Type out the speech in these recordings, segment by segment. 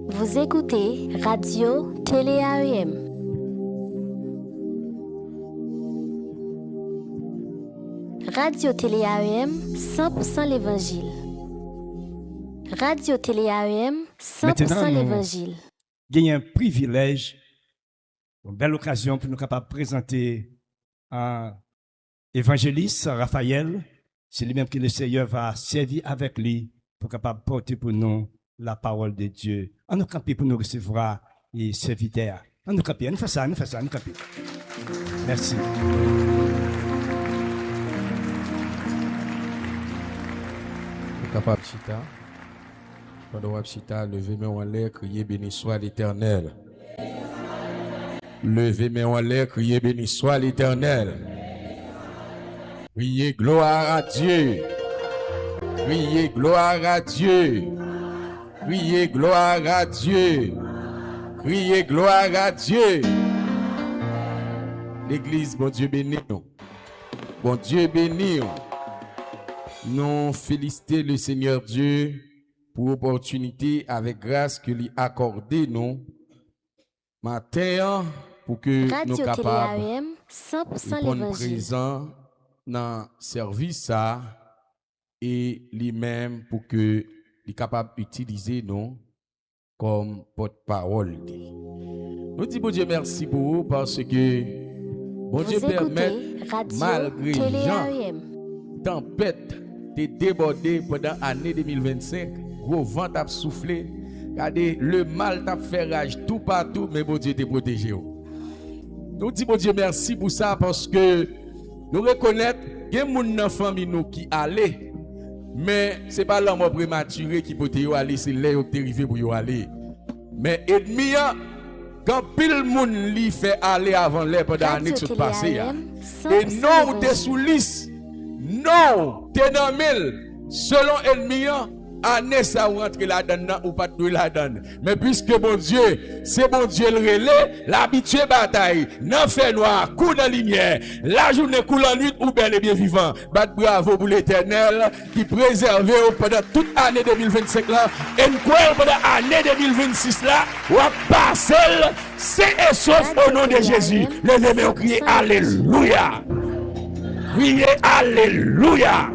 Vous écoutez Radio Télé AEM. Radio Télé AEM, 100% l'Évangile. Radio Télé AEM, 100% l'Évangile. Il y a un privilège, une belle occasion pour nous capables de présenter un évangéliste, Raphaël. C'est lui-même que le Seigneur va servir avec lui pour capable porter pour nous la parole de Dieu. On nous camper pour nous recevoir et serviteur. On nous camper, on fait ça, on camper. Merci. Capable chita. Pendant que chita, levez-moi en l'air, criez béni soit l'Éternel. Levez-moi en l'air, criez béni soit l'Éternel. Criez gloire à Dieu. Criez gloire à Dieu. Criez gloire à Dieu. Criez gloire à Dieu. L'église, bon Dieu béni nous. Bon Dieu béni nous. Nous félicitons le Seigneur Dieu pour l'opportunité avec grâce que lui accordé nous matin pour que Radio nous capables Télé AEM, 100% de l'Évangile. présent dans le service ça et lui-même pour que il capable d'utiliser nous comme porte-parole. Nous disons bon Dieu merci pour vous parce que bon Dieu Vous permet écoutez Radio malgré Télé gens AEM. tempête t'es débordé pendant l'année 2025, gros vent t'a soufflé, regardez le mal t'a fait rage tout partout, mais bon Dieu t'a protégé. Nous disons bon Dieu merci pour ça parce que nous reconnaissons qu'il y a des gens dans la famille nous qui allaient, mais ce n'est pas l'homme prématuré qui peut aller, c'est là où tu es arrivé pour y aller. Mais ennemi, quand pile monde li fait aller avant l'air pendant l'année qui s'est passée, et non ou t'es sous liste. Non, t'es dans mille. Selon ennemi, année ça ou rentre là-dedans ou pas de là-dedans. Mais puisque bon Dieu, c'est bon Dieu le relais, l'habitué bataille, n'en fait noir, coup dans lumière, la journée coule en nuit ou bel et bien vivant. Bat bravo pour l'Éternel qui préserve pendant toute année 2025 là, et nous croyons pendant l'année 2026 là, ou à passer, c'est et sauf au nom de Jésus. Levez-moi crier Alléluia. Criez Alléluia.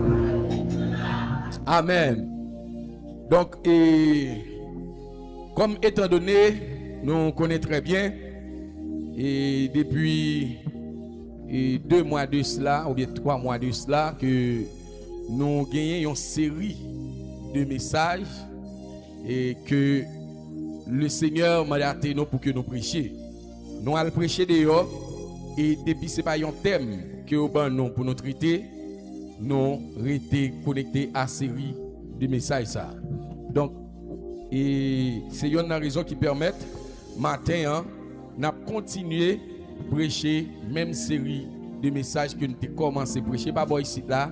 Amen. Donc, comme étant donné, nous connaissons très bien, et depuis 2 mois de cela, ou bien 3 mois de cela, que nous gagnons une série de messages et que le Seigneur m'a donné pour que nous prêchions. Nous allons prêcher dehors, et depuis ce n'est pas un thème que nous pour nous traiter, nous rester connectés à série de messages ça. Donc c'est une raison qui permet matin n'a continuer prêcher même série de messages que nous avons commencé à prêcher par ici là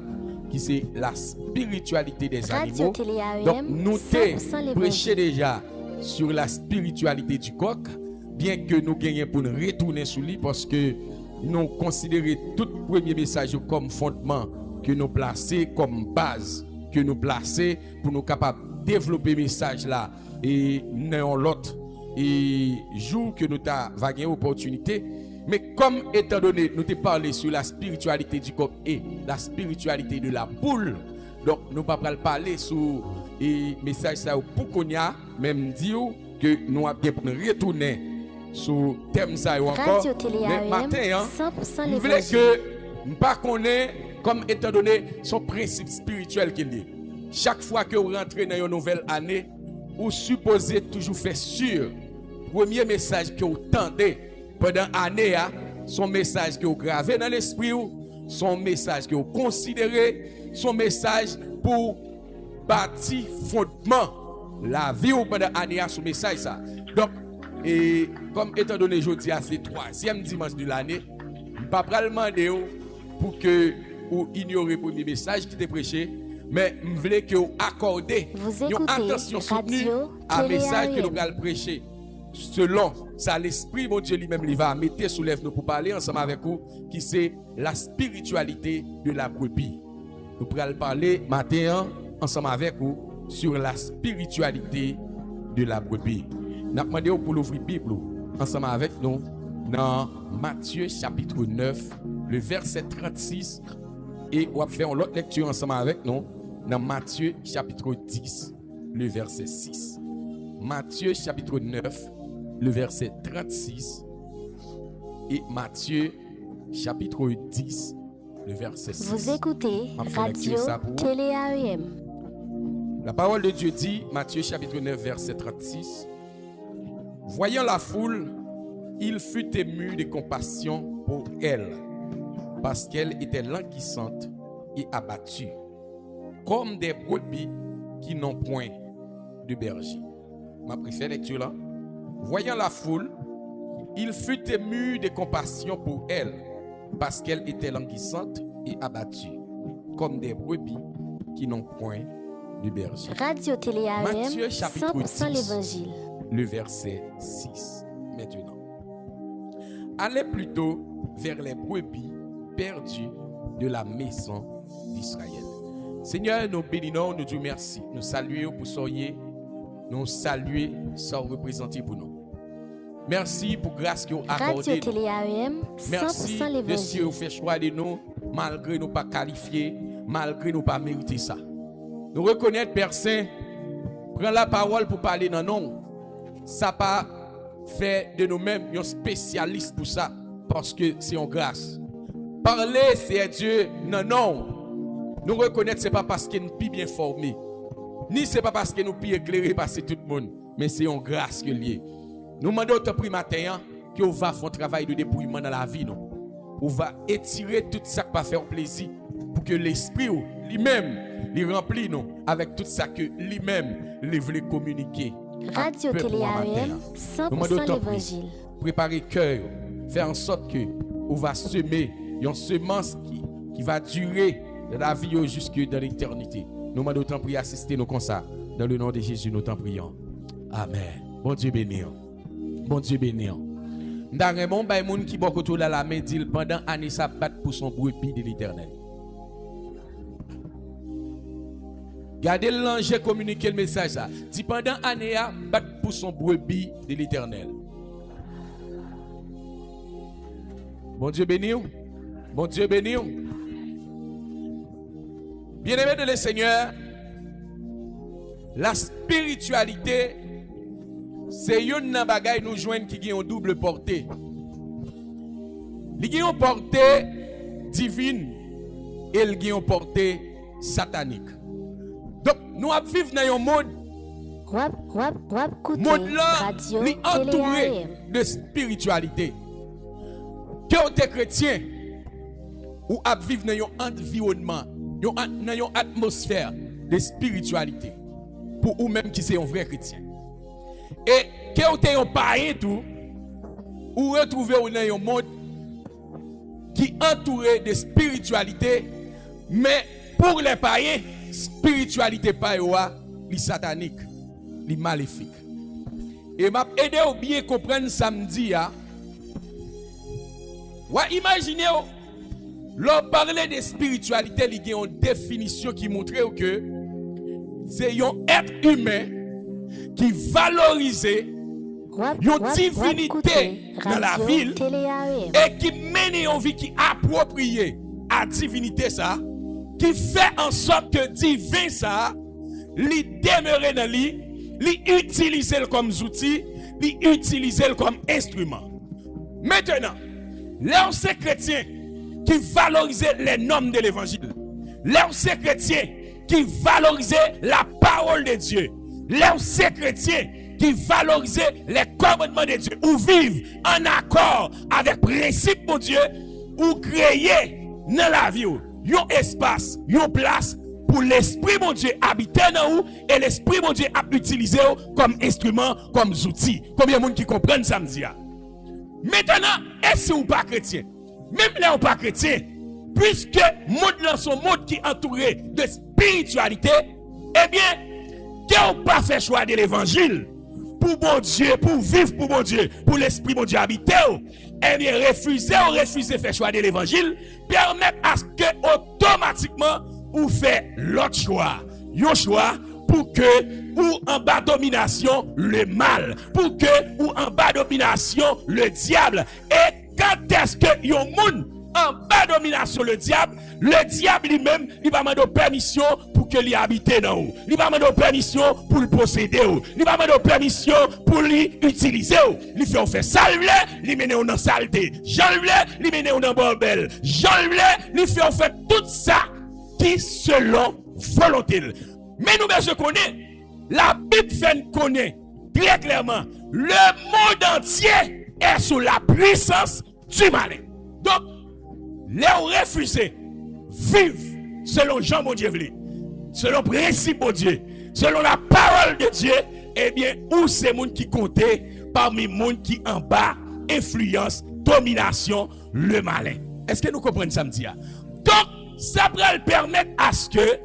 qui c'est la spiritualité des Radio animaux. Télé AEM, Donc nous 100% avons l'Évangile. prêché déjà sur la spiritualité du coq, bien que nous gagnions pour nous retourner sur lui parce que nous considérons tout premier message comme fondement que nous placer comme base que nous placer pour nous capables de développer le message là et non l'autre et jour que nous avons gagné opportunité. Mais comme étant donné nous t'ai parlé sur la spiritualité du coq et la spiritualité de la poule, donc nous pas parler sur et message ça pour qu'on y a même dire que nous avons bien pour nous retourner sur thème ça ou encore. Radio Télé Mais AEM, matin 100% nous voulons l'Évangile. que nous pas connaît comme étant donné son principe spirituel qu'il est. Chaque fois que vous rentrez dans une nouvelle année, vous supposez toujours faire sûr. Premier message que vous tendez pendant l'année, son message que vous gravez dans l'esprit, son message que vous considérez, son message pour bâtir fondement la vie ou pendant l'année, son message ça. Donc, et comme étant donné aujourd'hui, c'est le 3e dimanche de l'année, je ne vais pas demander pour que vous ignorez le premier message qui était prêché, mais je voulais que vous accordez une attention soutenue à message que nous allons prêcher. Selon ça, l'esprit, mon Dieu lui-même, il va mettre sous lèvres nous pour parler ensemble avec vous, qui c'est la spiritualité de la brebis. Nous allons parler matin ensemble avec vous sur la spiritualité de la brebis. N'a demandé pour l'ouvrir Bible ensemble avec nous dans Matthieu chapitre 9, le verset 36 et on va faire une autre lecture ensemble avec nous dans Matthieu chapitre 10, le verset 6. Matthieu chapitre 9, le verset 36 et Matthieu chapitre 10, le verset 6. Vous écoutez Radio Télé AEM. La parole de Dieu dit, Matthieu chapitre 9, verset 36, « Voyant la foule, il fut ému de compassion pour elle, parce qu'elle était languissante et abattue, comme des brebis qui n'ont point de berger. » Ma préférée lecture là. Voyant la foule, il fut ému de compassion pour elle, parce qu'elle était languissante et abattue, comme des brebis qui n'ont point de berger. Radio Télé AEM, Matthieu chapitre 100% 10, l'évangile. le verset 6. Maintenant, allez plutôt vers les brebis perdues de la maison d'Israël. Seigneur, nous bénissons, nous disons merci. Nous saluons pour soyez, nous saluer sans représenter pour nous. Merci pour grâce que vous accordez. Radio Télé AEM, 100% Merci de ce que l'évangile. vous faites choix de nous, malgré nous pas qualifiés, malgré nous pas mériter ça. Nous reconnaître, Père Saint, prends la parole pour parler dans nous. Ça pas fait de nous-mêmes un spécialiste pour ça, parce que c'est en grâce. Parler, c'est Dieu, non. Nous reconnaître, c'est pas parce que nous sommes bien formés, ni c'est pas parce que nous sommes éclairés par tout le monde, mais c'est en grâce que lié. Nous demandons au temps matin que vous va faire un travail de dépouillement dans la vie. On va étirer tout ça qui va faire plaisir pour que l'esprit lui-même lui remplit nous avec tout ça que lui-même veut communiquer. Radio Télé AEM, 100% l'évangile. Préparer cœur, faire en sorte que on va semer une semence qui va durer de la vie jusque dans l'éternité. Nous demandons autant prier assister nous comme ça. Dans le nom de Jésus, nous t'en prions. Amen. Bon Dieu béni. Bon Dieu béni. Dans un monde, il y a des gens qui sont autour de la main, dit pendant année ça bat pour son brebis de l'éternel. Gardez l'ange communiquer le message ça. Dit pendant année ça bat pour son brebis de l'éternel. Bon Dieu béni. Bon Dieu béni. Bien-aimés de le Seigneur, la spiritualité, c'est une bagaille nous joindre qui a une double portée. Il y a une portée divine et il y a une portée satanique. Donc, nous vivons dans un monde Radio entouré Télé de spiritualité. Que vous êtes chrétien ou vivre dans un environnement, dans une atmosphère de spiritualité pour vous-même qui c'est un vrai chrétien. Et que vous êtes un païen tout, ou retrouvez-vous dans un monde qui est entouré de spiritualité, mais pour les païens, spiritualité païenne, les satanique, les maléfique. Et m'a aidé à bien comprendre samedi. Imaginez, l'on parlait de spiritualité, il y a une définition qui montre que c'est un être humain qui valorise une divinité dans la ville et qui mène une vie qui appropriée à la divinité ça, qui fait en sorte que divin ça, lui demeurer dans lui, lui utiliser comme outil, lui utiliser comme instrument. Maintenant, là on c'est chrétien qui valorise les normes de l'évangile. Là on c'est chrétien qui valorise la parole de Dieu. Là on c'est chrétien qui valorise les commandements de Dieu, ou vivent en accord avec le principe de Dieu, ou créer dans la vie un espace, une place pour l'esprit de Dieu habiter dans vous et l'esprit de Dieu a utilisé comme instrument, comme outil. Combien de gens qui comprennent ça me dit? Maintenant, est-ce que vous pas chrétien? Même là, vous pas chrétien, puisque le monde là son monde qui est entouré de spiritualité, eh bien, que vous pas fait choix de l'évangile pour bon Dieu, pour vivre pour bon Dieu, pour l'esprit de Dieu habiter, eh bien, refuser faire choix de l'évangile, permettre à ce que automatiquement vous faites l'autre choix. Un choix pour que ou en bas domination le mal, pour que ou en bas domination le diable. Et quand est-ce que yon moun en bas domination le diable lui-même, il va demander permission pour que lui habite dans vous. Il va demander permission pour le posséder. Il va demander permission pour lui utiliser. Il fait ça, il mène dans saleté. Jean il mène dans bordel. Jean il fait tout ça qui selon volonté. Mais nous besoin connaître, la Bible fait connaître très clairement, le monde entier est sous la puissance du malin. Donc, les refusés vivre selon Jean mon Dieu voulait, selon le principe de Dieu, selon la parole de Dieu, eh bien, où c'est monde qui comptait parmi monde qui en bas, influence, domination, le malin. Est-ce que nous comprenons ça, m'dia? Donc, ça va le permettre à ce que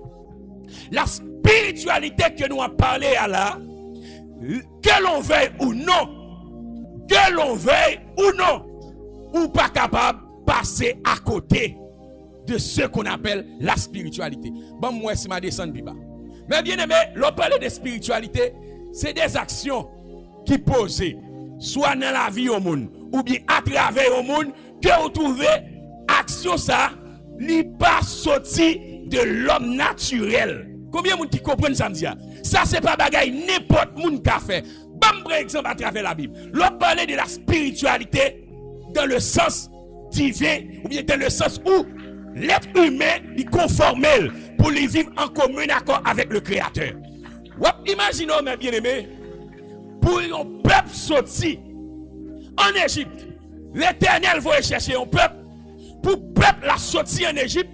la spiritualité que nous avons parlé à là, que l'on veuille ou non, ou pas capable de passer à côté de ce qu'on appelle la spiritualité. Bon, moi, c'est ma descente biba. Mais bien aimé, l'on parle de spiritualité, c'est des actions qui posent, soit dans la vie au monde, ou bien à travers au monde, que vous trouvez, action ça, n'est pas sorti de l'homme naturel. Combien de gens qui comprennent ça me dit? Ça, c'est pas bagaille n'importe monde qui a fait. Bon, par exemple, à travers la Bible. L'on parle de la spiritualité dans le sens divin, ou bien dans le sens où l'être humain est conformé pour les vivre en commun accord avec le Créateur. Imaginons, mes bien-aimés, pour un peuple sorti en Égypte, l'Éternel va chercher un peuple, pour le peuple la sorti en Égypte,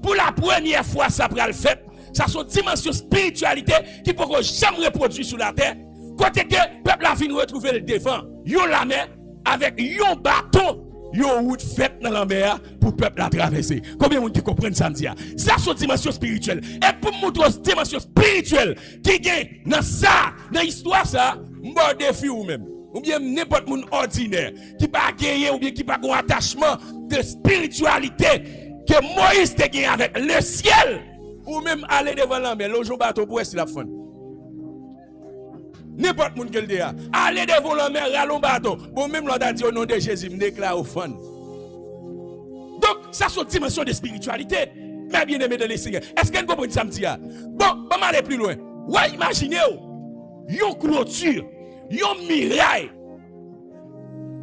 pour la première fois, ça prend le fait, ça c'est une dimension spiritualité qui ne peut jamais reproduire sur la terre. Côté que le peuple a fini retrouver le devant, yon la mer avec yon bâton. Yon route faite dans la mer pour le peuple à traverser. Combien de gens qui comprennent ça? Ça, c'est une dimension spirituelle. Et pour montrer une dimension spirituelle qui gagne dans ça, dans l'histoire, ça, m'en défi ou même. Ou bien n'importe monde ordinaire qui pas gagner ou bien qui pas un attachement de spiritualité que Moïse te gagné avec le ciel. Ou même aller devant la mer, l'eau bateau pour essayer la fun. N'importe monde qui le dit, allez devant la mer, allons bateau. Bon, même l'on a dit au nom de Jésus, me déclare au fond. Donc, ça c'est une dimension de spiritualité. Mais bien aimé de les Seigneur. Est-ce que vous comprenez ça me dit? Bon, on va aller plus loin. Ouais, imaginez, yon clôture, yon miraille,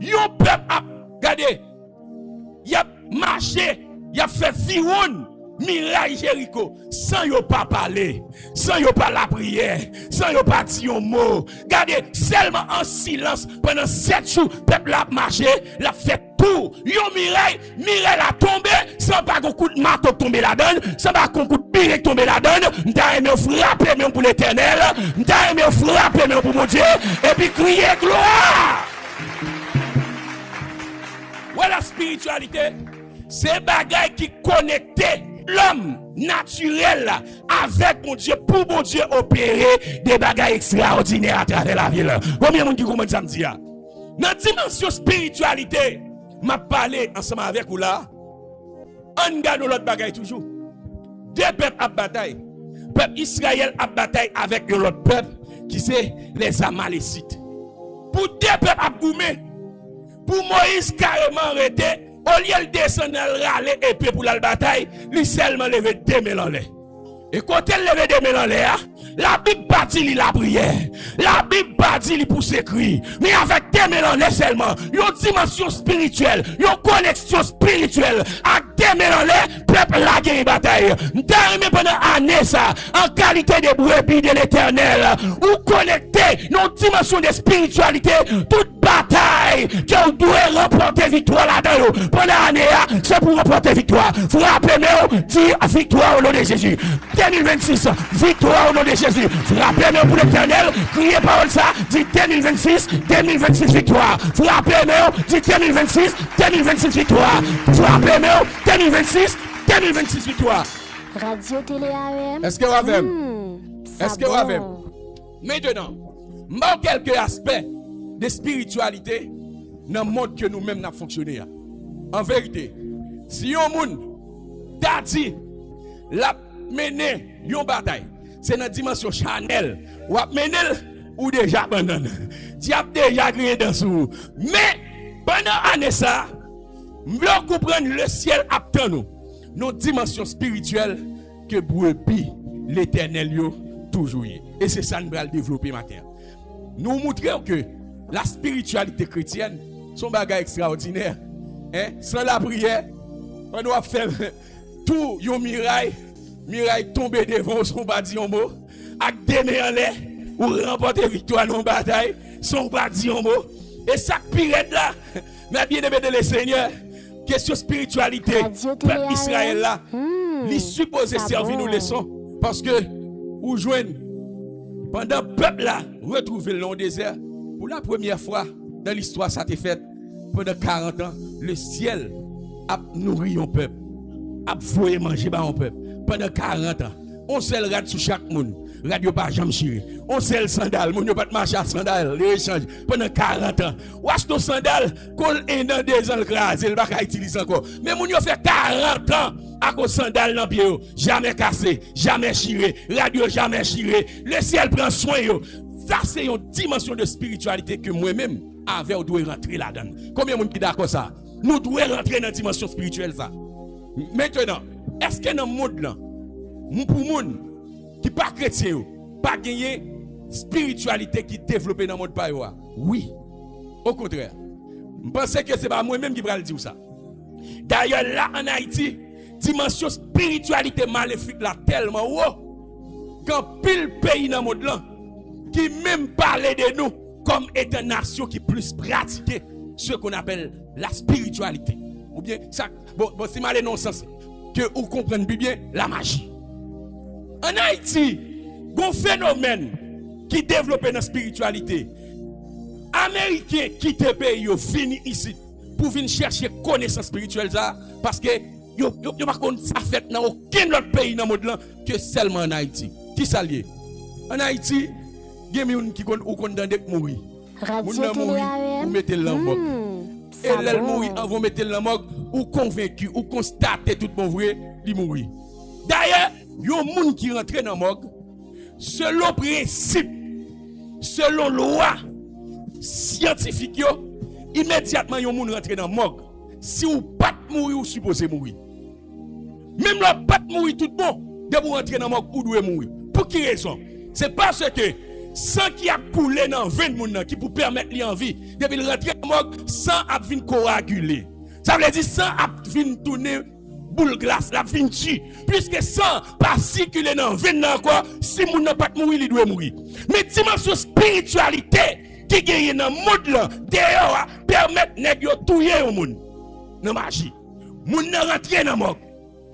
yon peuple a, regardez, y a marché, y a fait viron. Miraille Jéricho, sans yo pas parler, sans yo pas la prière, sans yo pas dire un mot. Regardez, seulement en silence pendant 7 jours, peuple a marché, l'a fait tout. Yo miraille a tombé, sans pas un coup de marteau tomber là-dedans, sans pas un coup de pire tomber là-dedans. M'ta aimé frapper même pour l'Éternel, m'ta aimé frapper même pour mon Dieu, et puis crier gloire. Voilà la spiritualité, c'est bagaille qui connectait l'homme naturel avec mon Dieu, pour mon Dieu opérer des bagages extraordinaires à travers la ville. Combien de monde qui commence à me dire? Dans la dimension spiritualité, m'a parlé ensemble avec vous là. On garde l'autre bagaille toujours. Deux peuples à bataille. Peuple Israël à bataille avec l'autre peuple qui c'est les Amalécites. Pour deux peuples à goumer. Pour Moïse carrément arrêté. Au lieu de descendre râler épée pour la bataille, lui seulement lever 2 000 en l'air. Et quand elle lève 2 000 en l'air, la Bible pas dit la prière. La Bible pas dit pour s'écrire. Mais avec 2 000 en l'air seulement, il y a une dimension spirituelle, il y a une connexion spirituelle. Avec 2 000 en l'air, peuple la guerre bataille. D'arriver pendant année ça, en qualité de brebis de l'Éternel, ou connecté dans une dimension de spiritualité, toute bataille que vous devez remporter victoire là-dedans. Pendant l'année, c'est pour remporter victoire. Frappez-moi, dire victoire au nom de Jésus. 2026, victoire au nom de Jésus. Frappez-moi pour l'Éternel, criez parole ça, dit 2026 victoire. Frappez-moi, dit 2026 victoire. Frappez-moi, 2026 victoire. Radio Télé AM. Est-ce que vous avez? Est-ce que vous avez? Maintenant, moi quelques aspects de spiritualité dans le monde que nous-mêmes n'avons fonctionné. En vérité, si un monde t'a dit la mener une bataille, c'est dans dimension charnelle. Ou ap menel ou déjà abandonné. Diable déjà créé dans sou. Mais pendant année ça, m'vle comprendre le ciel attend nous. Nos dimensions spirituelles que brebis l'Éternel yo toujours y. Et c'est ça nous va le développer matin. Nous montrons que la spiritualité chrétienne son bagage extraordinaire. Hein? Sans la prière, on doit faire tout yon miraille tomber devant son badi en mot, avec des mains en l'air, ou remporter victoire dans la bataille, son badi en mot. Et ça pire là, mais bien aimé de le Seigneur, question spiritualité, peuple Israël là, il supposé servir nous leçons, parce que, ou joignent, pendant le peuple là, retrouver le long désert, pour la première fois dans l'histoire, ça t'est fait, pendant 40 ans, le ciel a nourri un peuple, a foyer manger par un peuple. Pendant 40 ans, on seul rad sur chaque monde, radio pas jamais chiré. On seul sandal, mon yo pas marcher à sandal, les échanges. Pendant 40 ans, wash ton sandal, col un dans 2 ans le crase, il va pas utiliser encore. Mais mon yo fait 40 ans à cause sandal dans pied, jamais cassé, jamais chiré, radio jamais chiré. Le ciel prend soin yo. Ça c'est une dimension de spiritualité que moi-même avec on doit rentrer là-dedans. Combien de monde qui d'accord ça? Nous devons rentrer dans la dimension spirituelle ça. Maintenant, est-ce que dans le monde là, pour les gens qui ne sont pas chrétiens, pas gagner spiritualité qui développe dans le monde? Oui. Au contraire. Je pense que ce n'est pas moi-même qui vais le dire ça. D'ailleurs, là en Haïti, dimension spiritualité maléfique là tellement haut, quand pile pays dans le monde là, qui même parlait de nous comme étant une nation qui plus pratiquée ce qu'on appelle la spiritualité. Ou bien, ça, bon c'est mal non sens que vous comprenez bien la magie. En Haïti, il y a un phénomène qui développe dans la spiritualité. Américains qui te pays, ils viennent ici pour venir chercher connaissance spirituelle parce que ils ne pas ça fait dans aucun autre pays dans le monde que seulement en Haïti. Qui s'allie? En Haïti, il y a des gens qui condamnent à mourir. Vous mettez le morgue. Et les mourir, vous mettez le morgue, ou convaincu, ou constatez tout bon vrai, il mourir. D'ailleurs, il y a des gens qui rentrent dans le morgue, selon principe, selon loi scientifique, immédiatement, il y a des gens qui rentrent dans le morgue. Si vous ne pouvez pas mourir, vous supposez mourir. Même si vous ne pouvez pas mourir tout bon, de vous rentrer dans le morgue, vous devez mourir. Pour quelle raison? C'est parce que sang qui a coulé dans 20 personnes qui pour permettre lui en vie, depuis le rentrer dans le morgue, sang a venu coaguler. Ça veut dire sang a venu tourner boule glace, la vient tuer. Puisque sang pas circuler dans 20 encore, si moun n'a pas mourir, il doit mourir. Mais dimension spiritualité qui gagne dans le monde là, d'ailleurs, permettre nèg yo touyer au monde. Dans magie. Moun n'a rentré dans le morgue.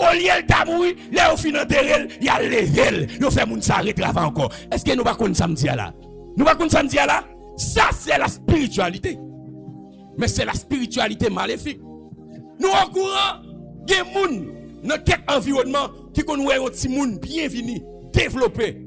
Au lieu de mourir, là, au final de il y a level. Nous faisons moun s'arrêter avant encore. Est-ce que nous ne pouvons pas samedi là? Nous ne pouvons pas samedi là? Ça, c'est la spiritualité. Mais c'est la spiritualité maléfique. Nous, en courant, il y a des gens dans quel environnement qui connaissent un petit monde bienvenu, développé.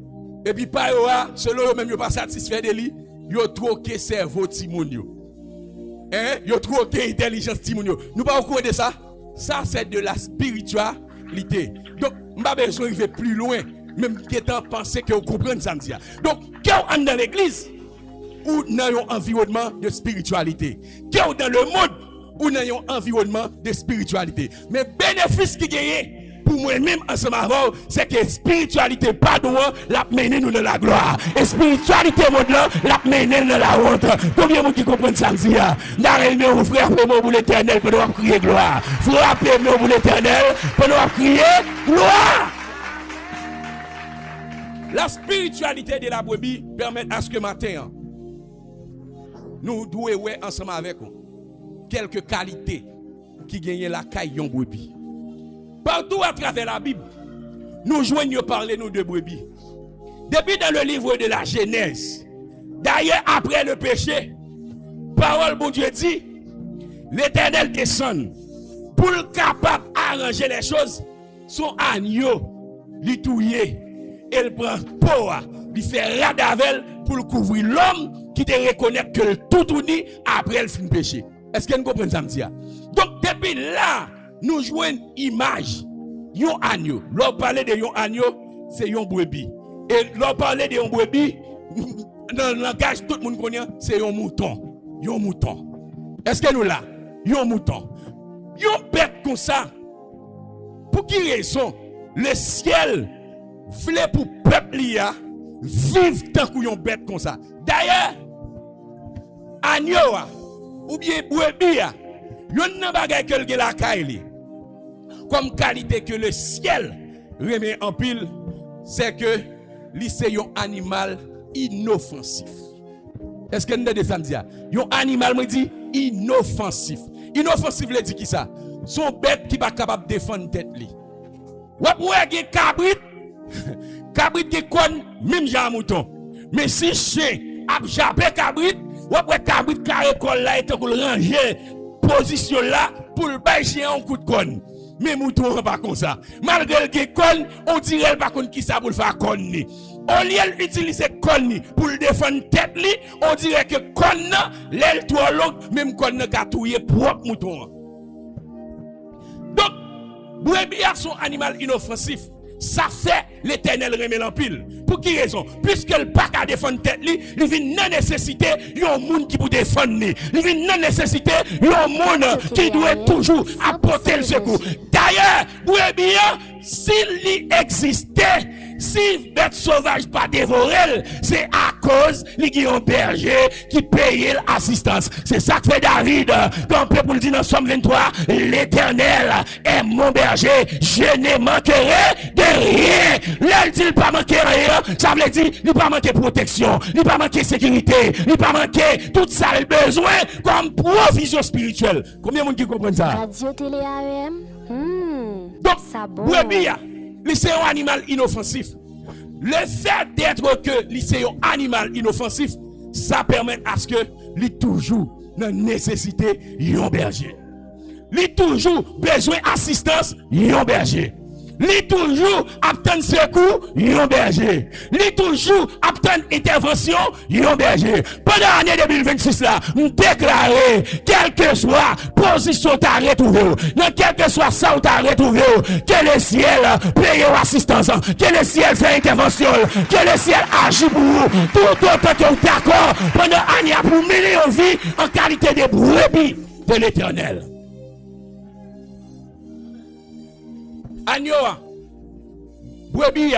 Et puis, par là, selon eux-mêmes, ils ne sont pas satisfaits de lui. Ils ont troqué cerveau petit monde. Ils ont troqué intelligence petit monde. Nous ne pouvons pas au courant de ça. Ça, c'est de la spiritualité. Donc, je n'ai pas besoin d'arriver plus loin, même qu'étant pensé que vous comprenez ça. Donc, quand on est dans l'église, ou dans un environnement de spiritualité, quand on est dans le monde, ou dans un environnement de spiritualité. Mais le bénéfice qui gagne pour moi-même ensemble avec c'est que spiritualité pas droit la mener nous dans la gloire. Et spiritualité monde là la mener dans la honte. Combien de gens qui comprennent ça dit ah, n'arrêtez vous frère pour l'Éternel pour nous crier gloire. Frappez-nous pour l'Éternel pour nous crier gloire. La spiritualité de la brebis permet à ce que matin nous devons ouais ensemble avec vous quelques qualités qui gagnent la caille yon brebis. Partout à travers la Bible, nous joignons parler nous de brebis. Depuis dans le livre de la Genèse, d'ailleurs après le péché, parole bon Dieu dit, l'Éternel descend pour le capable d'arranger les choses, son agneau, lui touiller, et il prend poa, lui fait radavel pour le couvrir l'homme qui te reconnaît que le tout uni après le fin péché. Est-ce que nous comprenons ça? Donc depuis là, nous jouons une image, yon agneau. Lorsqu'on parle de yon agneau, c'est yon brebis. Et l'on parlait de brebis, dans le langage, tout le monde connaît, c'est un mouton. Un mouton. Est-ce que nous là? Un mouton. Un bête comme ça. Pour qui raison? Le ciel voulait pour peuple liya vivre tant qu'un bête comme ça. D'ailleurs, agneau ou bien brebis, yon nan bagay que le la kaili. Comme qualité que le ciel remet en pile, c'est que c'est un animal inoffensif. Est-ce que nous avons des dire? Un animal me dit inoffensif. Inoffensif veut dire qui ça? Son bête qui pas capable de défendre tête li. Ou ouais cabrit, cabrit qui konn même jan mouton. Mais si chien a jappé cabrit, ou ouais cabrit carré col là et te ranger position là pour le bailler chien un coup de conne. Mais mouton pas comme ça. Malgré le conne, on dirait pas contre qui ça pour le faire conne. Au lieu d'utiliser conne pour le défendre tête li, on dirait que conne l'aile trop long, même conne ka touyer propre mouton. Donc, brebis sont animal inoffensif. Ça fait l'Éternel remet l'empile. Pour qui raison? Puisque le pas qu'à défendre tête li, il vient non nécessité un monde qui pour défendre li. Il vient non nécessité un monde qui doit toujours apporter le secours. D'ailleurs, brebis s'il existait, si bête sauvage pas dévoré, c'est à cause li un berger qui paye l'assistance. C'est ça que fait David quand le peuple dit dans Somme 23, l'Éternel est mon berger, je ne manquerai de rien. Là, il dit pas manquer rien, ça veut dire il pas manquer protection, il pas manquer sécurité, il pas manquer tout ça le besoin comme provision spirituelle. Combien de monde qui comprennent ça? Radio Télé AM. Donc, bon. brebis, c'est un animal inoffensif. Le fait d'être que c'est un animal inoffensif, ça permet à ce que lui toujours dans nécessité un berger. Lui toujours besoin d'assistance un berger. Lui toujours attendre secours un berger. Lui toujours attendre intervention un berger. Pendant l'année 2026 là, nous déclarer quelle que soit position t'as retrouvé, dans quel que soit ça où t'as retrouvé, que le ciel paye assistance, que le ciel fait intervention, que le ciel agit pour vous, tout autant que vous d'accord pendant l'année pour mener en vie en qualité de brebis de l'Éternel. Agneau, brebis,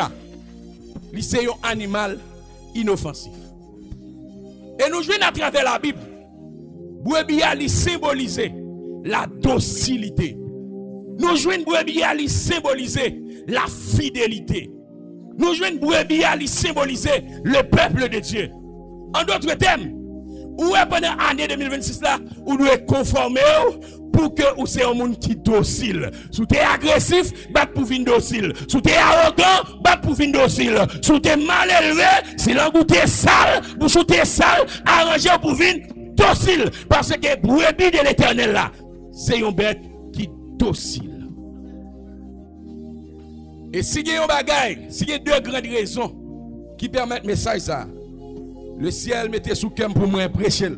c'est un animal inoffensif. Et nous jouons à travers la Bible. Brebis symboliser la docilité. Nous jouons brebis symboliser la fidélité. Nous jouons brebis symboliser le peuple de Dieu. En d'autres termes, où est pendant l'année 2026 là, où nous est conformé pour que vous soyez un monde qui est docile. Si vous êtes agressif, bat pour venir docile. Si vous êtes arrogant, bat pour venir docile. Si vous êtes mal élevé, si l'engoutte est sale, vous êtes sale, arrangez pour venir docile. Parce que brebis de l'Éternel là, c'est une bête qui est docile. Et si il y a un bagage, s'il y a deux grandes raisons qui permettent message ça, le ciel mettait sous cœur pour moi prêcher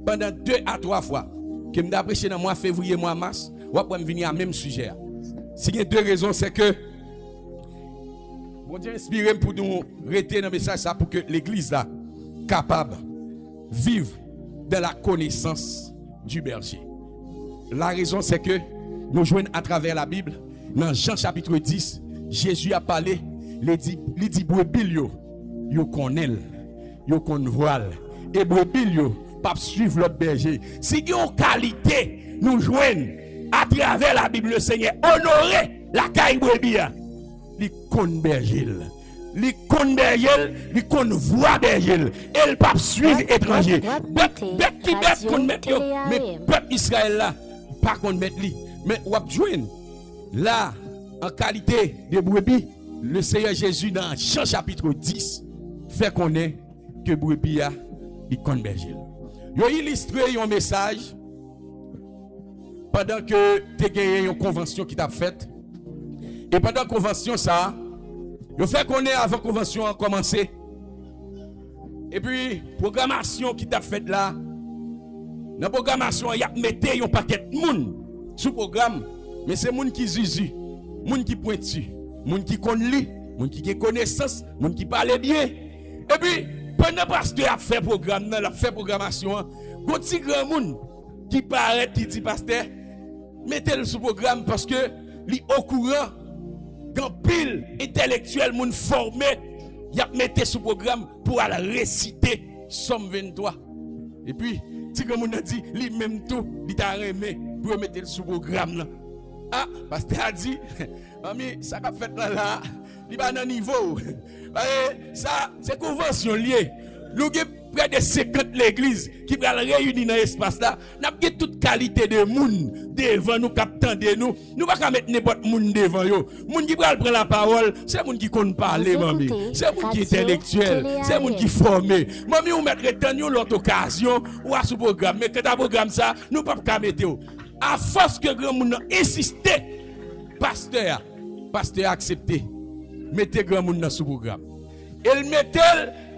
pendant 2 à 3 fois. Que me prêché dans mois février, mois mars, ou après me venir à même sujet. S'il y a 2 raisons, c'est que bon Dieu inspiré pour nous rester dans le message ça pour que l'église là capable vivre de la connaissance du berger. La raison c'est que nous joignons à travers la Bible dans Jean chapitre 10, Jésus a parlé, il dit brebis yo connaît, yo connaît voile et brebis yo pas suivre l'autre berger. Si il y a une qualité, nous joignons à travers la Bible, le Seigneur honorer la caille brebis. Il connaît berger. Il connaît berger, il connaît voix berger. Elle pas suivre étranger. Bête qui bête qu'on met yo, mais peuple Israël là, pas qu'on met li. Mais ou joignent là en qualité de brebis, le Seigneur Jésus dans Jean chapitre 10 fait connaître que brebis a il connaît berger. Yo illustré un message pendant que tu gagné une convention qui t'a faite. Et pendant la convention ça, yo fait qu'on est avant convention a commencé. Et puis programmation qui t'a faite là. Dans programmation, il y a metté un paquet de monde sous programme, mais c'est monde qui zizi, monde qui pointu, monde qui connaît li, moun qui gen connaissance, moun qui parle bien. Et puis pendant pasteur a fait programme, a fait programmation, gon ti grand moun qui paraît qui dit pasteur, mettez-le sous programme parce que li au courant quand pile intellectuel moun formé, y a metté sous programme pour aller réciter Somme 23. Et puis si comme on a dit lui même tout il t'a remis pour mettre sous programme là. Ah pasteur a dit ami ça qu'a fait là il va dans niveau. Ça c'est convention liée. Nous avons près de 50 l'église qui va réunir dans l'espace là. Nous avons toute qualité de monde devant nous, captant de nous. Nous ne pouvons pas mettre n'importe monde devant nous. Monde qui va prendre la parole, c'est monde qui connaît parler, mamie. C'est monde qui est intellectuel, c'est monde qui est formé. Mamie, on mettre l'autre occasion ou à ce programme. Mais quand un programme ça, nous ne pouvons pas mettre. À force que grand monde insiste, pasteur a accepté. Mettez grand monde dans ce programme. Elle mettez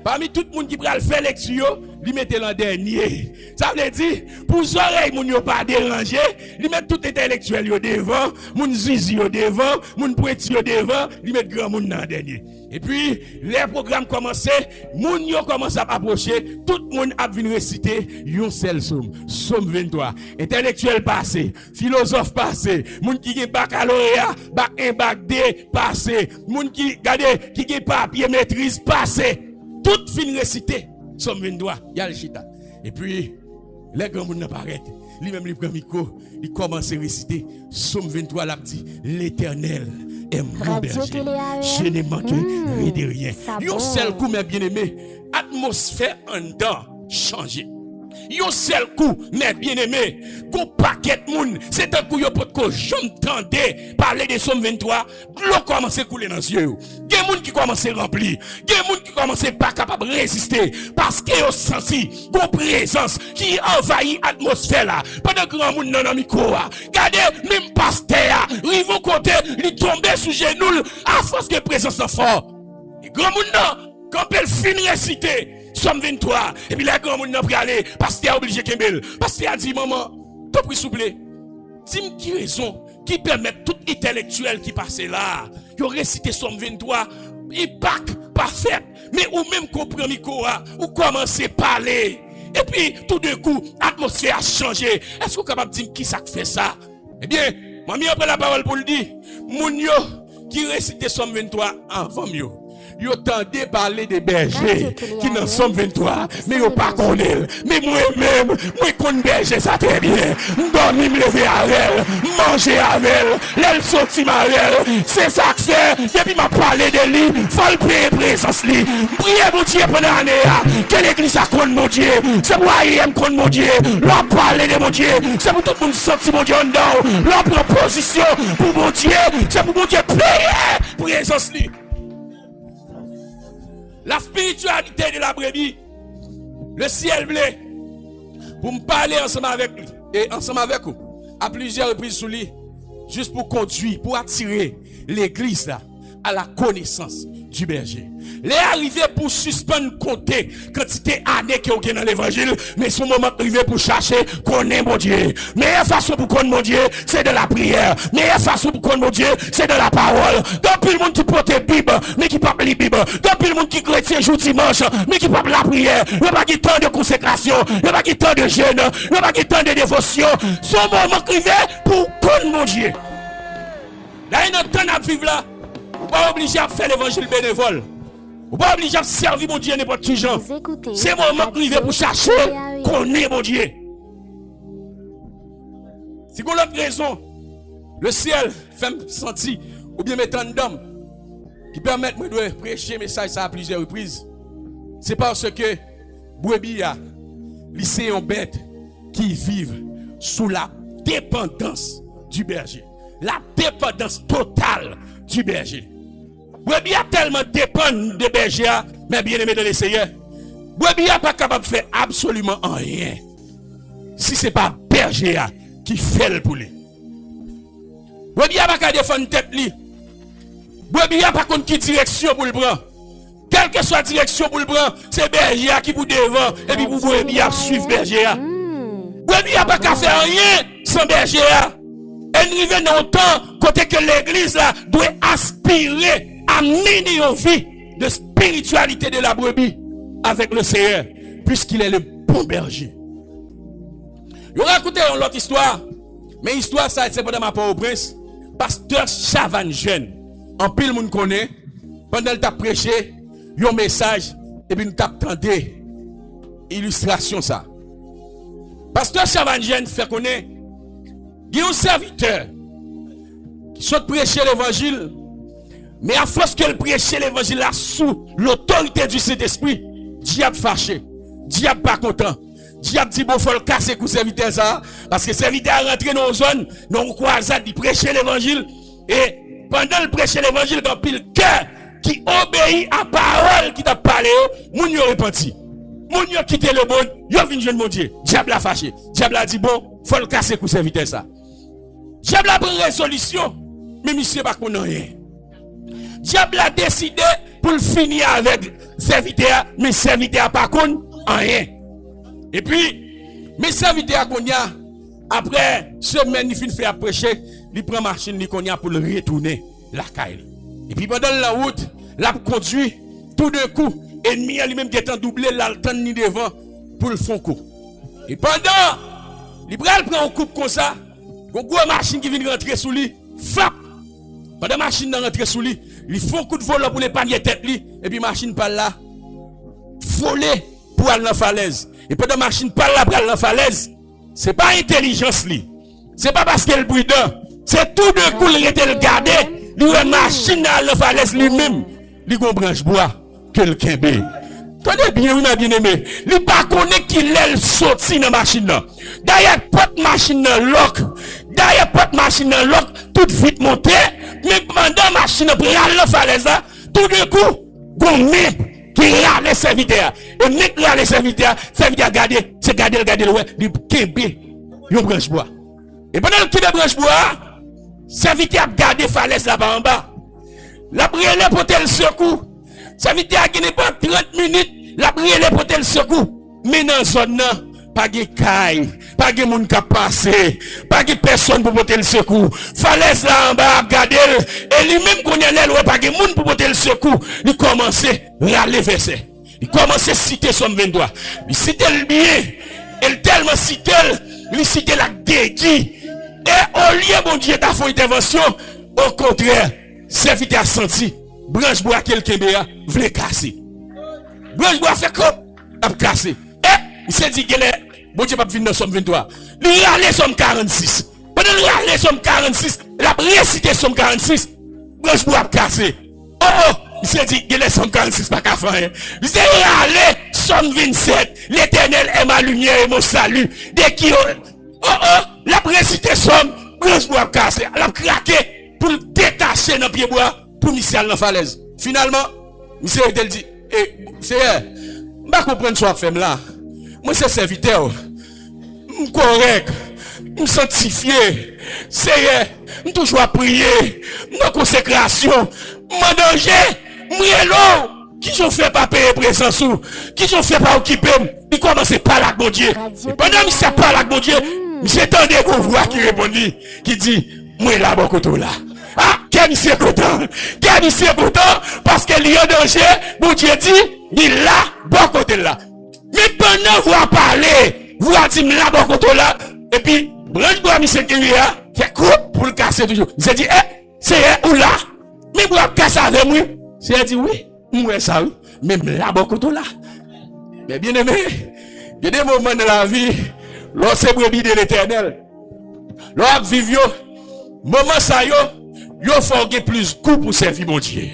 parmi tout le monde qui va faire lecture, il mettez l'an dernier. Ça veut dire, pour les oreilles, moun yo pas déranger, il met tout intellectuel yo devant, moun zizi yo devant, moun preti yo devant, il met grand moun l'an dernier. Et puis, les programmes commencent, moun yo commence à approcher, tout le monde a venu réciter yon seul somme, Somme 23. Intellectuel passé, philosophe passé, moun qui gen baccalauréat, bac 1, bac 2 passé, moun qui gade qui gen papier maîtrise passé. Tout fin récité, Somme 23, y a le chita. Et puis, les grands moun n'apparaissent. Lui-même, il prend micro, il commence à réciter Somme 23, là, dit l'Éternel est mon berger. Je n'ai manqué de rien. Yon seul coup, mes bien-aimés, atmosphère en dedans changé. Yon seul coup, mes bien-aimés, qu'on paquet moun, c'est un coup yon pot que j'entendais parler de Somme 23, l'eau commence à couler dans les yeux. Gen moun qui commence à remplir, gen moun qui commence à pas capable de résister, parce que yon senti qu'on présence qui envahit l'atmosphère là. Pendant que grand moun nan nan micro, regardez, même pasteur, rivon côté, li tombe sous genoux, à force que présence en fort. Grand moun nan, quand elle finit réciter, Somme 23, et puis les grands moun nan pralé, pasteur obligé kembel. Pasteur a dit, maman, t'as pris souple. Dis-moi qui raison, qui permet tout intellectuel qui passe là, qui récité Somme 23, il pas parfait, mais ou même comprend micro, ou commencer à parler. Et puis, tout d'un coup, l'atmosphère a changé. Est-ce que vous êtes capable de dire qui ça fait ça? Eh bien, moi, je prends la parole pour le dire. Moun yo qui récite Somme 23 avant yo. Yo tendez parler des bergers qui dans Somme 23, mais yo pas connaît. Mais moi-même, moi connais berger ça très bien. Dormir, me lever avec elle, manger avec elle, l'elle sortir avec elle. C'est ça que fait. Et puis m'a parlé de lui, faut le prier présence lui. Prier mon Dieu pendant l'année. Que l'église a connu mon Dieu. C'est pour aime connu mon Dieu. L'on parler de mon Dieu. C'est pour tout le monde sortir mon Dieu en dedans. L'on prend position pour mon Dieu. C'est pour mon Dieu prier présence lui. La spiritualité de la brebis, le ciel bleu, pour me parler ensemble avec lui, et ensemble avec vous, à plusieurs reprises sous lui, juste pour conduire, pour attirer l'église là, à la connaissance du berger. Les arrivés pour suspendre compter quantité d'années qui ont dans l'évangile, mais son moment arrivé pour chercher connaître mon Dieu. Meilleure façon pour connaître mon Dieu, c'est de la prière. Meilleure façon pour connaître mon Dieu, c'est de la parole. Depuis le monde qui porte la Bible, mais qui parle la Bible. Depuis le monde qui chrétien jour dimanche, mais qui parle la prière. Il n'y a pas de temps de consécration, il n'y a pas de temps de jeûne, il n'y a pas de temps de dévotion. Son moment arrivé pour connaître mon Dieu. Là, il y a un temps à vivre là. Vous n'êtes pas obligé à faire l'évangile bénévole. Vous n'êtes pas obligé à servir mon Dieu n'importe qui genre. C'est mon moment privé pour chercher connaître mon Dieu. Si vous avez l'autre raison, le ciel fait me sentir, ou bien mettre un d'homme qui permet de prêcher le message à plusieurs reprises, c'est parce que brebis a lycéens bêtes qui vivent sous la dépendance du berger. La dépendance totale du berger. Brebis a tellement dépend de berger, mais bien aimé de l'essayer. Brebis a pas capable de faire absolument rien. Si ce n'est pas berger qui fait le poulet. Brebis a pas qu'à défendre tête li. Brebis a pas contre qui direction pour le prendre. Quelle que soit la direction pour le prendre, c'est berger qui pour devant et puis pour brebis a suivre berger. Brebis a pas qu'à faire rien sans berger. Et nous vivons dans un temps côté que l'église là doit aspirer à mener une vie de spiritualité de la brebis avec le Seigneur, puisqu'il est le bon berger. Je vais raconter une autre histoire, mais l'histoire, ça, c'est pendant ma part au prince. Pasteur Chavan Jeune, en pile, monde connaît, pendant qu'il t'a prêché, un message, et puis nous t'a tenté illustration ça. Pasteur Chavan Jeune fait connaître, il y a un serviteur qui souhaite prêcher l'évangile, mais à force qu'elle prêche l'évangile là sous l'autorité du Saint-Esprit, diable fâché, diable pas content. Diable dit bon faut le casser pour serviteur ça parce que serviteur a rentré dans une zone, dans une croisade, il prêchait l'évangile et pendant le prêcher l'évangile dans pile cœur qui obéit à parole qui t'a parlé, moun yo repenti. Moun yo quitté le bon, yo vinn jeune mon Dieu. Diable a fâché. Diable a dit bon, faut le casser pour serviteur ça. Diable a pris résolution, mais monsieur pas connaît rien. Diable a décidé pour le finir avec serviteur, mais serviteur pas connaît rien. Et puis, mes serviteurs Konya, après semaine, il finit faire prêcher, il prend machine Konya pour le retourner la caille. Et puis pendant la route, l'a conduit, tout d'un coup, ennemi lui-même qui est en doublé, l'a ni devant pour le fond coup. Et pendant, il prend un coup comme ça, une grosse machine qui vient rentrer sous lui, frappe. Pendant la machine rentre sous lui, il faut un coup de vol pour les paniers tête lui, et puis machine par là, volée pour aller dans la falaise. Et pendant la machine par là pour aller dans la falaise, c'est pas intelligence li. C'est pas parce qu'elle est prudent. C'est tout d'un coup il était le garder, lui une machine dans la falaise lui-même, lui gon branche bois quelqu'un bé. Tenez bien, oui, ma bien-aimé. Il pas connaît qu'il est sorti dans la machine là. D'ailleurs, pas de machine dans lock. D'ailleurs, pas de machine dans lock, toute vite montée. Mais pendant la machine pour aller dans la falaise là, tout d'un coup, gon qui râle les serviteurs. Et mec râle les serviteurs garder, c'est garder le ouais, du kembe, yon branche bois. Et pendant le qui de branche bois, serviteur a gardé falaise là-bas en bas. La brûlé pour tel secours. Serviteur a gagné pas 30 minutes, la brûlé pour tel secours. Mais dans zone là, pas de caille, pas de monde qui a passé, pas de personne pour porter le secours. Falaise là en bas, garder, et lui-même qu'on est là, pas de monde pour porter le secours. Il commence à râler verset. Il commence à citer Somme 23. Il cite le bien. Il tellement cite, il cite la guédie. Et au lieu, mon Dieu, t'as fait intervention, au contraire, serviteur a senti, branche bois quelqu'un béa, voulait casser. Branche bois fait comme, a cassé. Et, il s'est dit, bon Dieu, pas venir dans Somme 23. Il râle Somme 46. Pendant le râle Somme 46, il a récité Somme 46, branche bois a cassé. Oh, il s'est dit, il est Somme 46, pas qu'à faire. Il s'est râlé Somme 27, l'Éternel est ma lumière et mon salut. Dès qu'il la récité Somme, branche bois a cassé, elle a craqué pour le détacher dans le pied bois, pour Michel dans la falaise. Finalement, Michel a dit, c'est je ne comprends pas ce que fait là. Moi, c'est serviteur. Je suis correct. Je suis sanctifié. C'est je toujours à prier. Dans consécration. Je danger. Je l'eau. Qui je fais pas payer présence ou qui je fais pas occuper. Il commence par la bon Dieu. Pendant que je parle avec mon Dieu, j'entendais une voix qui répondit, qui dit, moi là, bon côté là. Ah, quel monsieur content. Quel monsieur content parce qu'il y a danger. Mon Dieu dit, il là, bon côté là. Mais pendant vous parler, vous avez dit là, bon côté là. Et puis, branche bois, monsieur qui fait coupe pour le casser toujours. J'ai dit, c'est où là? Mais vous avez cassé avec moi. J'ai dit, oui, moi ça, oui. Même là, bon côté là. Mais bien aimé, il y a des moments dans la vie, lorsque vous brebis de l'Éternel, lorsque vous vivez, moment ça yo faut gagner plus goût pour servir mon Dieu.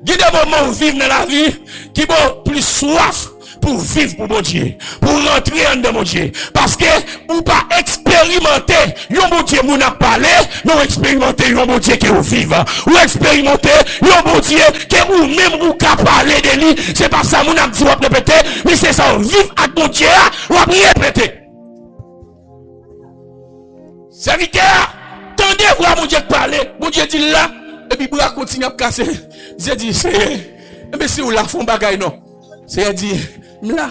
Il y a des moments où vivre dans la vie qui ont plus soif pour vivre pour mon Dieu, pour rentrer dans mon Dieu. Parce que ou pas expérimenter, yon mon Dieu moun a parlé, non expérimenter yon mon Dieu qui vous vive. Ou expérimenter yon mon Dieu qui ou même ou ka parler de lui. C'est pas ça moun a dit ou répéter, mais c'est ça vivre avec mon Dieu ou répéter. Serviteur, tendez voir mon Dieu parler. Mon Dieu dit là, et puis bras continue à casser. J'ai dit, c'est, mais si vous la font bagaille non. C'est dit, là,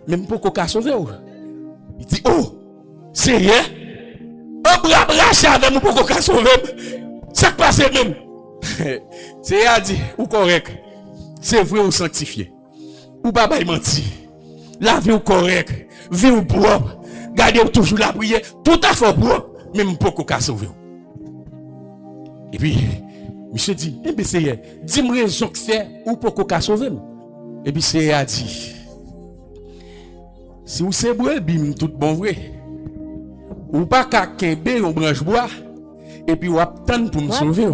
même pour qu'on sauver. Il dit, oh, c'est rien. Un bras braché avec moi pour qu'on sauver. Ça passe même. C'est à dire, ou correct. C'est vrai ou sanctifié. Ou pas menti. La vie ou correct. Vie ou propre. Gardez toujours la prière. Tout à fait propre. Même pas qu'on sauver. Et puis, monsieur dit, eh bien c'est, dis-moi raison que c'est ou pas qu'on sauver. Et puis c'est à dire, si vous savez bim tout bon vrai. Ou pas qu'à kembe on branche bois. Et puis, on attend pour me sauver.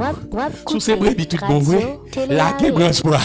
Sous ces brebis, tout bon vrai, la branche bois.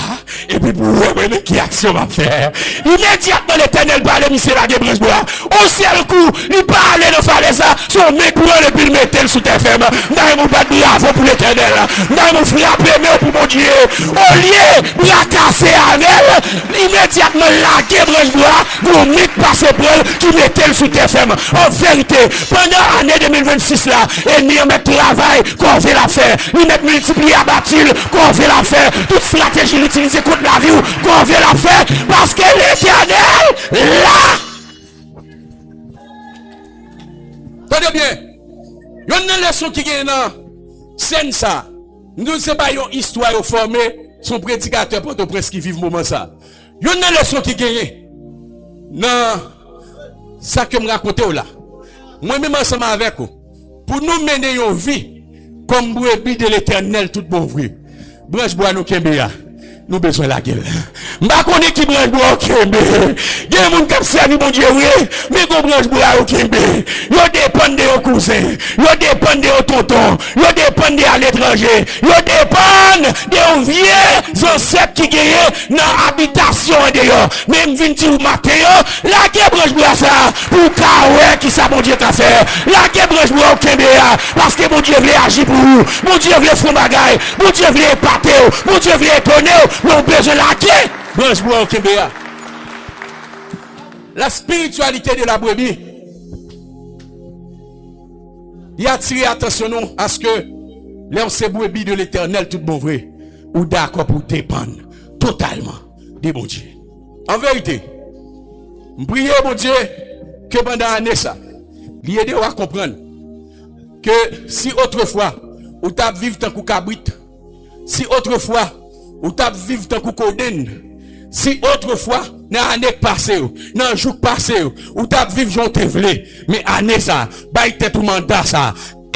Et puis, pour voir qui action va faire. Immédiatement, l'Éternel parle, monsieur la branche bois. Au ciel coup, il parle de faire ça. Son mec pour le puis le mettre sous tes femmes. N'a mon pas de bravo pour l'Éternel. N'a mon frapper, mais pour mon Dieu. Au lieu de la casser avec elle, immédiatement, la branche bois, vous mec passe pour elle, qui mettez sous tes femmes. En vérité, pendant l'année 2026 là, et nous mettons travail qu'on veut la faire. Nous mettons multiplier à bâtir qu'on veut la faire. Toute stratégie l'utiliser contre la vie qu'on veut la faire. Parce que l'Éternel, là. Tenez bien. Il y a une leçon qui est dans scène ça. Nous ne sommes pas une histoire formée. Son prédicateur pour presque qui vit le moment ça. Il y a une leçon qui est dans ça que je me raconte là. Moi-même ensemble avec vous. Pour nous mener une vie comme brebis de l'Éternel tout bon vrai. Branche bois nous kembea. Nous besoin la gueule. M'a connaît qui branche bois au kembe. Il y a des gens qui servent mon Dieu oui, mais qu'on branche bois au kembe. Yo dépend de vos cousins, yo dépend de vos tontons, yo dépend de à l'étranger, yo dépend de vos vieux ancêtres qui gagnent dans habitation d'ailleurs. Même 20 matin la gueule branche bois ça pour kawe qui ça mon Dieu t'a fait. La gueule branche bois au kembe parce que mon Dieu veut agir pour vous. Mon Dieu veut faire bagaille, mon Dieu veut épater, mon Dieu veut étonner. Nous besoin la gueule. Branche bois au kembe. La spiritualité de la brebis. Il a attiré attention à ce que l'homme c'est brebis de l'Éternel tout bon vrai. Ou d'accord pour dépendre totalement des bon Dieu. En vérité, je prie mon Dieu que pendant l'année ça, il aide à comprendre que si autrefois, ou t'as vivre tant que cabrit, si autrefois, ou t'as vivre tant que coden, si autrefois, dans l'année passée, dans le jour passé, ou t'as vivre j'en te vle, mais année ça, baille tête ou mandat ça,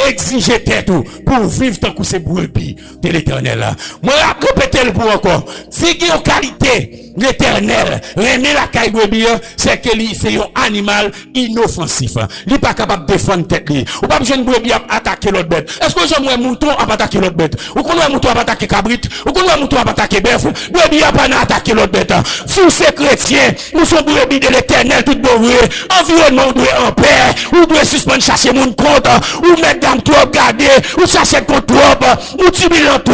exiger tête pour vivre tant que c'est brebis de l'Éternel. Moi, je répète le pour encore. Si il y a une qualité, l'Éternel, remet la caille brebis, c'est que c'est un animal inoffensif. Il n'est pas capable de défendre tête. Ou pas besoin de brebis à attaquer l'autre bête. Est-ce que j'aimerais un mouton à attaquer l'autre bête? Ou qu'on a un mouton à attaquer cabrit? Ou qu'on a un mouton à attaquer bœuf? Brebis à pas attaquer l'autre bête. Si vous êtes chrétien, nous sommes brebis de l'Éternel, tout bon vrai. Environnement doit en paix. Ou doit suspendre chasser mon compte. Ou mettre dans trop garder. Ou chasser contre trop. Ou tubilant trop.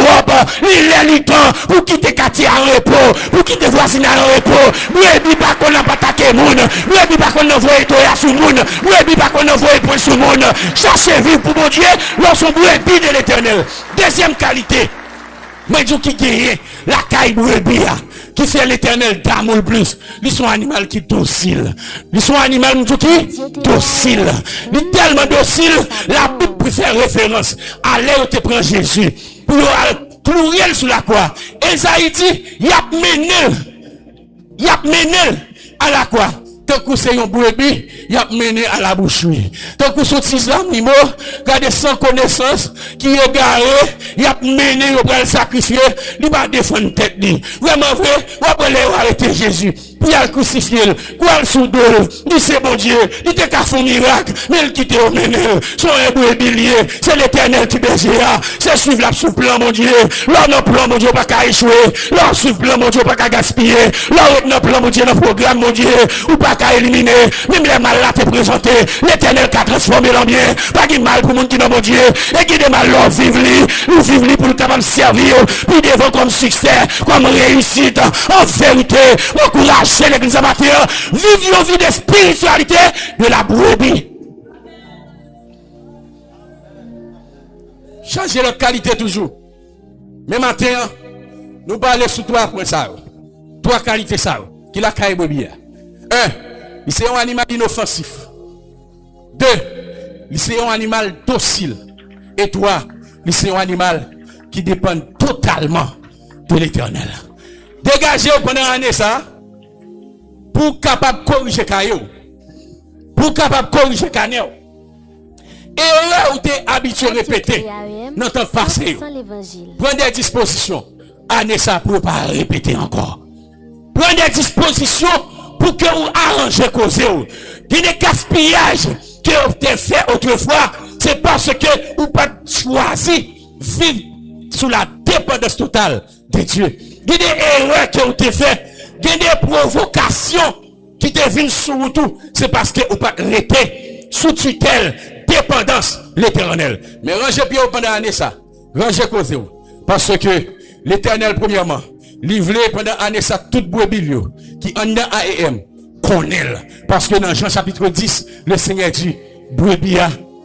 Il est temps pour quitter quartier en repos. Pour quitter voisinage en repos. Brebis pas qu'on n'a pas attaqué moun. Brebis pas qu'on envoie toi à sous moun. Brebis pas qu'on envoie point sous moun. Cherchez vivre pour mon Dieu. Lorsqu'on brebis de l'Éternel. Deuxième qualité. Moi, je qui gagne la caille brebis, qui fait l'Éternel d'amour plus. Ils sont animaux qui docile. Ils sont animaux qui docile. Ils sont tellement dociles, la Bible préfère référence à l'air où tu prends Jésus. Pour clouer sur la croix. Esaïe dit, il y a mené à la croix. Tant que c'est un brebis, il a mené à la boucherie. Tant que c'est islam, regardez sans connaissance, qui est garé, il a mené au le sacrifier, il va défendre tête. Vraiment vrai, on va arrêter Jésus. Puis il a crucifié, quoi le sous d'eau, il c'est bon Dieu, il était qu'à faire un miracle, mais il quitte au mené, son brebis lié, c'est l'Éternel qui désire, c'est suivre la sous plan, mon Dieu, là, non plan, mon Dieu, pas qu'à échouer, là, suivre plan, mon Dieu, pas qu'à gaspiller, là, non plan, mon Dieu, dans le programme, mon Dieu, ou pas qu'à éliminer, même les mal là te présenter, l'Éternel qui a transformé l'homme bien, pas de mal pour mon qui dans mon Dieu, et qui de mal l'homme vivre nous vivre pour le capable servir, puis devant comme succès, comme réussite, en vérité, encourager l'église amateur, vivre une vie de spiritualité de la brebis. Changer notre qualité toujours. Mais matin, nous parlons sur 3 points ça. 3 qualités ça, qui la caille brebis. 1, c'est un animal inoffensif. 2, c'est un animal docile. Et 3, c'est un animal qui dépendent totalement de l'Éternel. Dégagez-vous pendant l'année ça pour capable corriger Kayo. Pour capable corriger Kaneo. Et là où tu es habitué à répéter dans ton passé, prenez des dispositions. Année ça pour ne pas répéter encore. Prenez des dispositions pour que vous arrangez cause. Il y a des gaspillages que vous avez fait autrefois. C'est parce que vous n'avez pas choisi vivre sous la dépendance totale de Dieu. Il y a des erreurs que vous avez fait. Il y a des provocations qui deviennent sous vous tout. C'est parce que vous n'avez pas arrêté sous tutelle, dépendance, l'Éternel. Mais rangez bien pendant l'année ça. Rangez cause. Parce que l'Éternel, premièrement, livré pendant l'année ça, toute brebis qui en a AEM, connaît. Parce que dans Jean chapitre 10, le Seigneur dit, brebis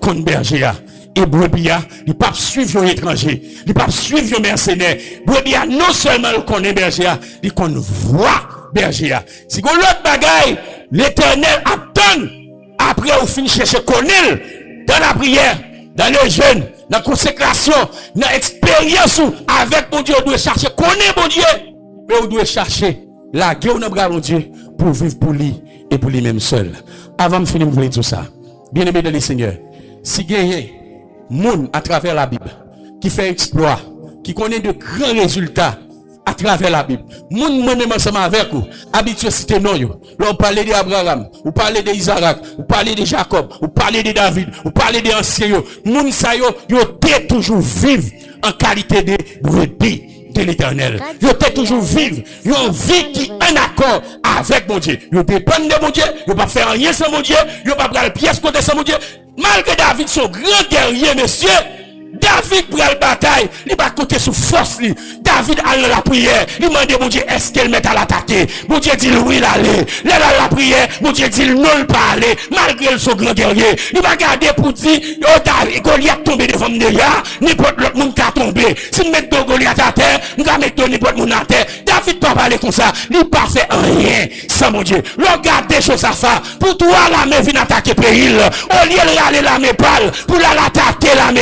contre berger. Et brebis, il ne peut pas suivre un étranger, il ne peut pas suivre un mercenaire. Brebis, non seulement le connaît berger, il connaît voix berger. Si vous l'autre bagaille, l'Éternel attend, après vous finissez chercher connaître dans la prière, dans le jeûne, dans la consécration, dans l'expérience avec mon Dieu, vous devez chercher connaître mon Dieu. Mais vous devez chercher la guerre dans bras mon Dieu pour vivre pour lui et pour lui-même seul. Avant de finir, vous tout ça. Bien aimé dans le Seigneur, si gagnez monde à travers la Bible qui fait exploit, qui connaît de grands résultats à travers la Bible. Moun moi-même ensemble avec vous, habitué citer non yo. Là on parle d'Abraham, on parle d'Isaac, on parle de Jacob, on parle de David, on parle des anciens yo. Moun sa yo t'es toujours vivre en qualité de brebis de l'Éternel. Yo t'es toujours vivre, yo vie qui en accord avec mon Dieu. Yo dépend de mon Dieu, yo pas faire rien sans mon Dieu, yo pas prendre pièce côté sans mon Dieu. Malgré David son grand guerrier monsieur, David prend la bataille, il va côté sous force. David a la prière, il demande mon Dieu, est-ce qu'elle met à l'attaquer? Mon Dieu dit oui, l'aller. Là, la prière, mon Dieu dit non, le pas aller. Malgré son grand guerrier, il va garder pour dire, oh David, Goliath tombé devant moi déjà, n'importe l'autre monde qui a tombé. Si je mets Goliath à terre, je vais mettre n'importe monde à terre. David pas parler comme ça, il pas fait rien sans mon Dieu. Regardez Josaphat, pour toi, la main vient attaquer pays. Au lieu de aller la main pâle, pour l'attaquer la main,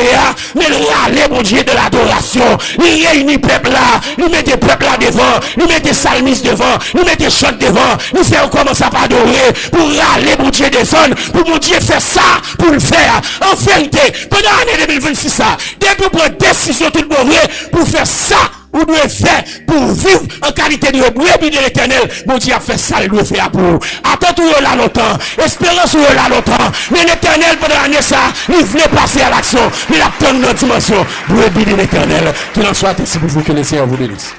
mais râler, mon Dieu, de l'adoration. Il réunit peuple là, il met des peuples là devant, il met des psalmistes devant, il met des chants devant, il fait on commence à adorer, pour râler, mon Dieu, descendre, pour mon Dieu faire ça, pour le faire. En vérité, pendant l'année 2026, ça, dès que vous prenez décision tout le monde, pour faire ça, vous devez faire pour vivre en qualité de brebis de l'Éternel. Mon Dieu a fait ça, il doit faire pour vous. Attends-vous là longtemps. Espérance là longtemps. Mais l'Éternel, pendant l'année ça, il voulait passer à l'action. Il a pris notre dimension. Brebis de l'Éternel. Qu'il en soit ainsi pour vous que le Seigneur vous bénisse.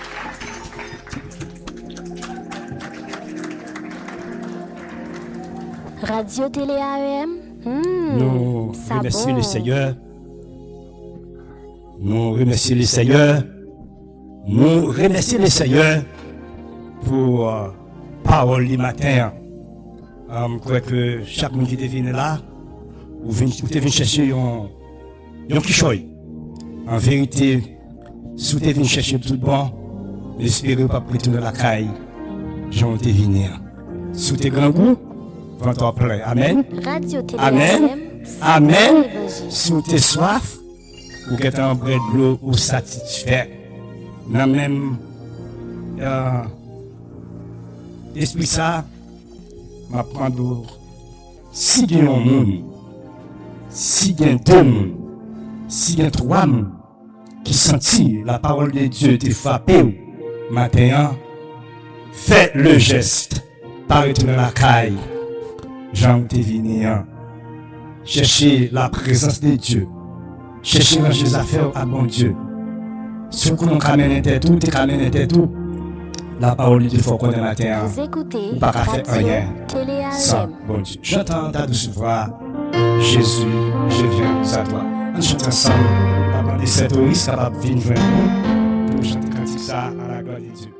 Radio Télé AEM. Nous remercions le Seigneur. Nous remercions le Seigneur. Nous remercions le Seigneur pour parole du matin. Je crois que chaque monde qui est venu là, ou venu chercher un quichoy. En vérité, si vous êtes venu chercher tout bon, n'espérez pas retourner la caille. J'en ai venu. Si vous êtes grand goût, ventre plein. Amen. Radio Télé Amen. AEM, Amen. l'évangile. Si vous êtes soif, vous êtes en bras de l'eau ou satisfait. Dans même esprit ça, m'a prendre si il y a un monde, si il y a deux monde, si il y a trois monde qui sentit la parole de Dieu te frapper matin, faites le geste, pas retourner la caille. Jean te venir chercher la présence de Dieu, chercher ranger les affaires à bon Dieu. Si vous avez tout, la parole de Dieu faut qu'on ait la terre. Vous écoutez Pas qu'à faire Radio rien Télé sans AEM. bon Dieu. J'entends ta douce voix, Jésus, je viens à toi. On chante ensemble, pas de cette risque capable de venir joindre nous pour chanter comme ça à la gloire de Dieu.